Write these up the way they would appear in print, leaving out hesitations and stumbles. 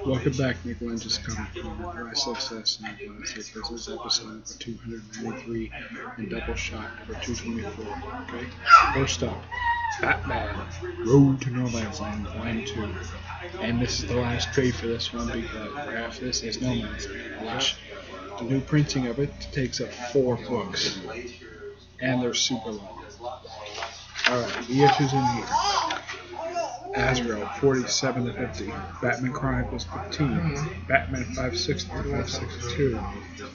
Welcome back, Nick Lenz is coming from Rise Success and This is episode number 293 and Doubleshot number 224. Okay? First up, Batman, Road to No Man's Land, Volume 2. And this is the last trade for this one because right after this is No Man's Land, which the new printing of it takes up 4 books. And they're super long. Alright, the issues in here. Azrael 47 to 50, Batman Chronicles 15, Batman 560 to 562,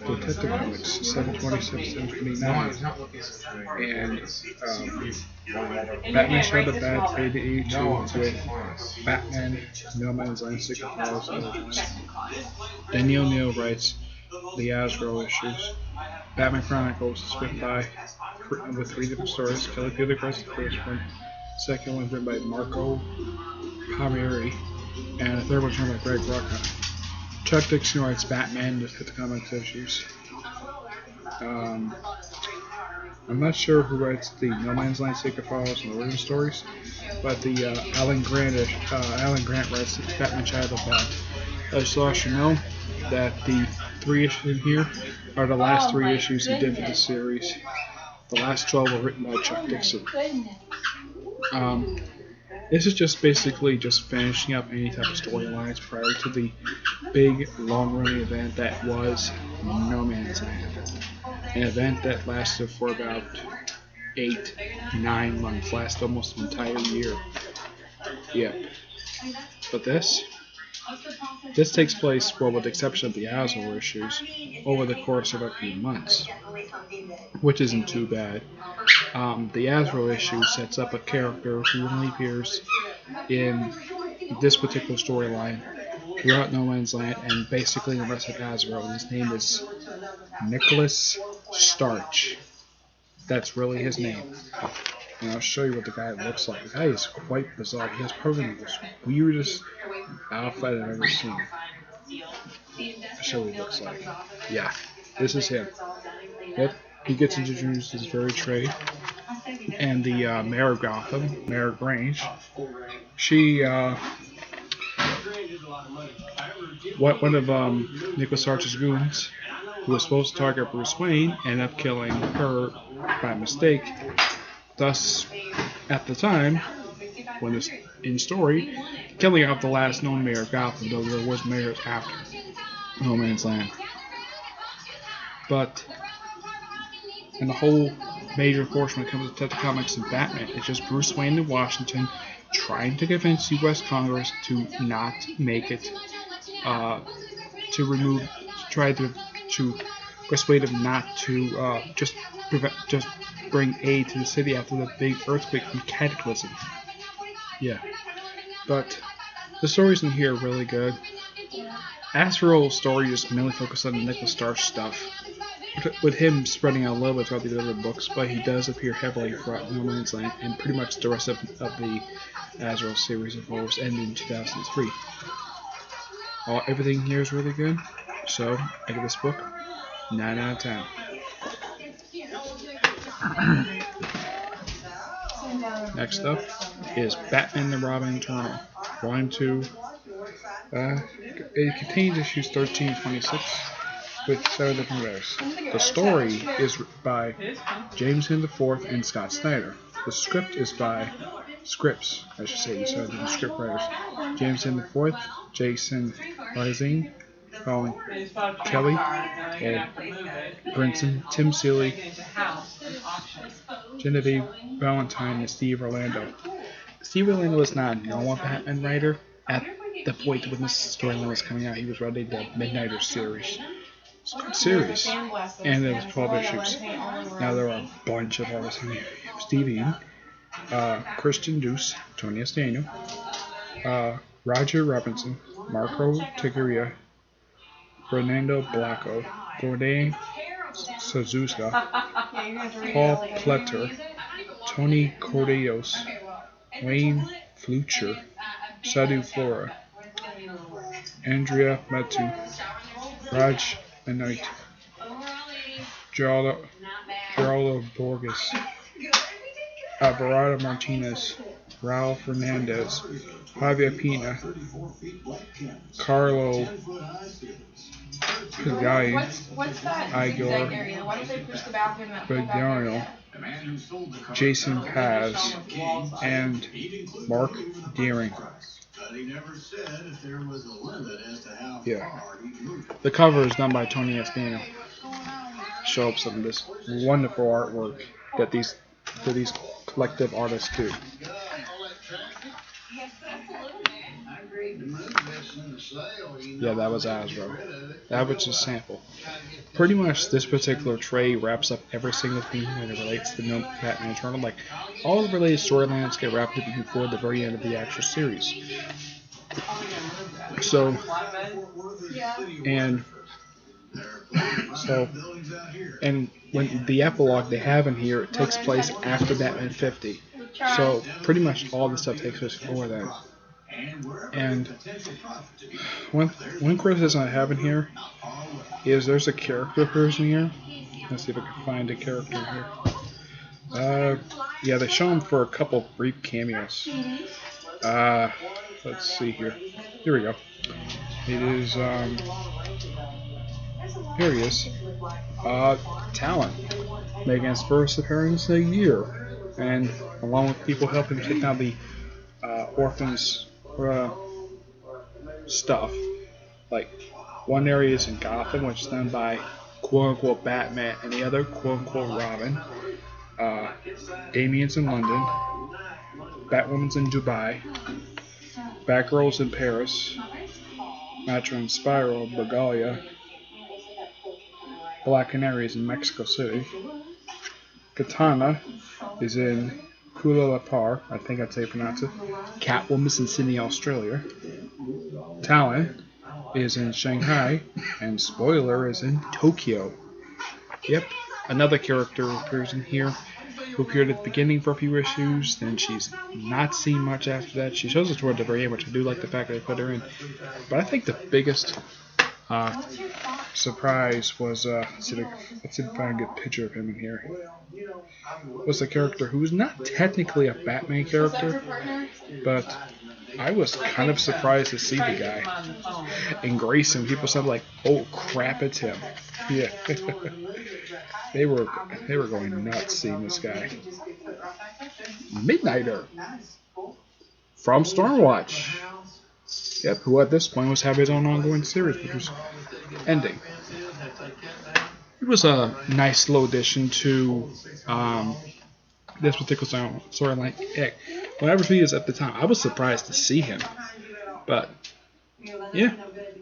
Detective Comics 727 729, and Batman Shot of Bad 82 with Batman No Man's Land Secret Files. Daniel Neal writes the Azrael issues. Batman Chronicles is written by with 3 different stories. Kelly Fielder writes the first one. Second one written by Marco Palmieri, and the third one's written by Greg Rucka. Chuck Dixon writes Batman with the comics issues. I'm not sure who writes the No Man's Land Secret Files and origin stories, but the Alan Grant writes the Batman Child of Bat. I just want you to know that the 3 issues in here are the last 3 issues he did for the series. The last 12 were written by Chuck Dixon. This is just basically just finishing up any type of storylines prior to the big long-running event that was No Man's Land. An event that lasted for about 8-9 months, lasted almost an entire year. Yep. But this takes place, well, with the exception of the Azrael issues, over the course of a few months, which isn't too bad. The Azrael issue sets up a character who only appears in this particular storyline throughout No Man's Land and basically the rest of Azrael. His name is Nicholas Starch. That's really his name. And I'll show you what the guy looks like. The guy is quite bizarre. He has probably the most weirdest outfit I've ever seen. I'll show you what he looks like. Yeah, this is him. Yep. He gets introduced as very trade. And the mayor of Gotham, Mayor Grange, she, one of Nicholas Starch's goons, who was supposed to target Bruce Wayne, ended up killing her by mistake. Thus, at the time, when it's in story, killing off the last known mayor of Gotham, though there was mayors after No Man's Land. But and the whole major portion when it comes to Detective Comics and Batman is just Bruce Wayne in Washington trying to convince the U.S. Congress to not make it, to persuade them not to just bring aid to the city after the big earthquake from Cataclysm. Yeah, but the stories in here are really good. Azrael's story is mainly focused on the Nicholas Starch stuff, with him spreading out a little bit throughout the other books, but he does appear heavily throughout No Man's Land, and pretty much the rest of the Azrael series evolves, ending in 2003. Everything here is really good, so I give this book 9 out of 10. Next up is Batman and Robin Eternal, Volume 2. It contains issues 13 and 26 with 7 different writers. The story is by James Gunn IV and Scott Snyder. The script is by script writers. James Gunn IV, Jason Rising, Colin Kelly, Ed Brinson, Tim Seeley, Genevieve Valentine, and Steve Orlando. Steve Orlando was not a normal Batman writer. At the point when this storyline was coming out, he was writing the Midnighter series. It's a good series. And there was 12 issues. Now there are a bunch of artists in here. Steve Ian, Christian Deuce, Tony S. Daniel, Roger Robinson, Marco Tigueria, Fernando Blanco, Gordon Suzuka, Paul Pletter, Tony Cordellos, Wayne Flucher, Sadhu Flora, Andrea Metu, Raj Anite, Geraldo Borges, Alvarado Martinez, Raul Fernandez, Javier Pina, Carlo Pagani, Igor Viggiano, Jason Paz, and Mark Deering. Yeah. The cover is done by Tony Espino. Show up some of this wonderful artwork that these collective artists do. Yeah, that was Asro. That was just sample. Pretty much this particular tray wraps up every single thing when it relates to Batman Eternal. Like, all the related storylines get wrapped up before the very end of the actual series. So, and when the epilogue they have in here, it takes place after Batman 50. So, pretty much all the stuff takes place before that. And one criticism I have in here is there's a character person here. Let's see if I can find a character here. Yeah, they show him for a couple brief cameos. Let's see here. Here we go. It is, here he is. Talent. Making his first appearance in a year. And along with people helping take down the orphans stuff. Like, one area is in Gotham, which is done by quote-unquote Batman, and the other quote-unquote Robin. Damien's in London. Batwoman's in Dubai. Batgirl's in Paris. Metro and Spiral, Bulgaria. Black Canary's in Mexico City. Katana is in Kuala Lumpur, I think that's how you pronounce it. Catwoman's in Sydney, Australia. Talon is in Shanghai, and Spoiler is in Tokyo. Yep, another character appears in here who appeared at the beginning for a few issues, then she's not seen much after that. She shows us toward the very end, which I do like the fact that they put her in. But I think the biggest surprise was, let's see if I can find a good picture of him in here. Was a character who's not technically a Batman character, but I was kind of surprised to see the guy. And Grayson, people said like, "Oh crap, it's him." Yeah, they were going nuts seeing this guy. Midnighter from Stormwatch. Yep, who at this point was having his own ongoing series, which was ending. It was a nice slow addition to this particular storyline. Heck, whatever he is at the time, I was surprised to see him. But, yeah,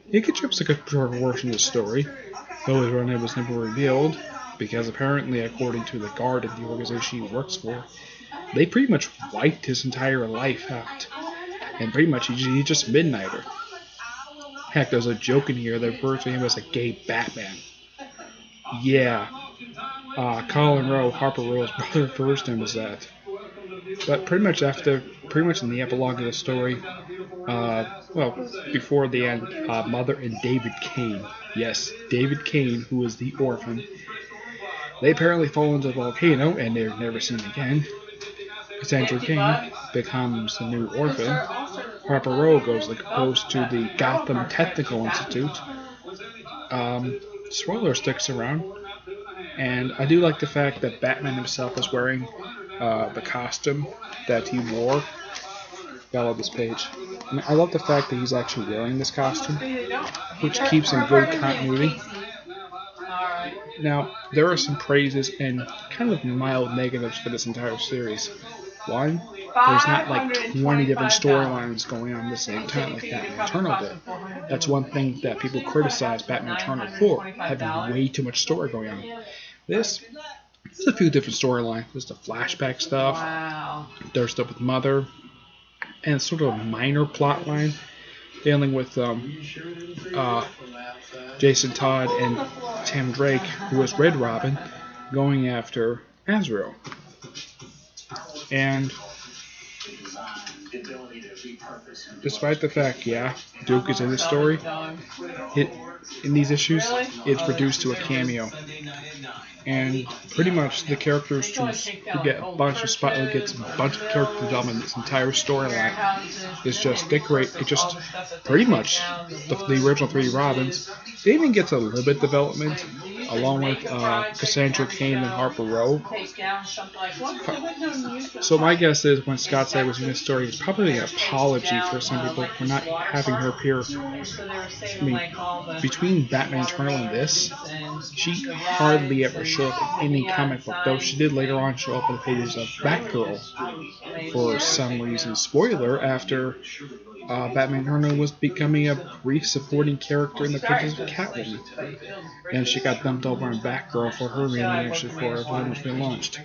he contributes a good portion of the story, though his real name was never revealed, because apparently, according to the Guard and the organization he works for, they pretty much wiped his entire life out. And pretty much he's just Midnighter. Heck, there's a joke in here that refers to him as a gay Batman. Yeah. Colin Rowe, Harper Rowe's brother, refers to him as that. But pretty much in the epilogue of the story, before the end, Mother and David Kane, yes, David Kane, who is the orphan, they apparently fall into the volcano and they're never seen again. Cassandra Kane becomes the new orphan. Harper Rowe goes to the Gotham Technical Institute. Spoiler sticks around. And I do like the fact that Batman himself is wearing the costume that he wore. I love this page. And I love the fact that he's actually wearing this costume, which keeps in good continuity. Now, there are some praises and kind of mild negatives for this entire series. One, there's not like 20 different storylines going on at the same time like Batman Eternal did. That's one thing that people criticize Batman Eternal for, having way too much story going on. There's a few different storylines. There's the flashback stuff. Wow. There's stuff with Mother. And sort of a minor plot line dealing with Jason Todd and Tim Drake, who was Red Robin, going after Azrael. And despite the fact, Duke is in the story, in these issues, it's reduced to a cameo. and pretty much the characters who get a bunch of spotlight, gets a bunch of character development. This entire storyline is just decorate. It just pretty much the original 3 Robins. They even get a little bit development along with Cassandra Cain and Harper Row. So my guess is when Scott said it was in this story, it's probably an apology for some people for not having her appear. I mean, between Batman Eternal and this, she hardly ever showed up in any comic book, though she did later on show up in the pages of Batgirl for some reason. Spoiler, after Batman Eternal was becoming a brief supporting character in the pages of Catwoman. And she got dumped over on Batgirl for her being actually for when it was being launched.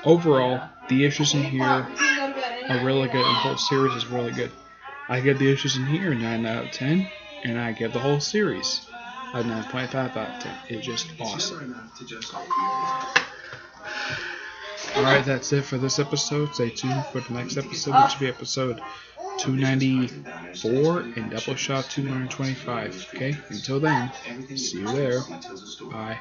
Overall, the issues in here are really good, and the whole series is really good. I give the issues in here a 9 out of 10, and I give the whole series a 9.5 out of 10. It's just awesome. Alright, that's it for this episode. Stay tuned for the next episode, which will be episode 294 and Doubleshot 225. Okay, until then, see you there. Bye.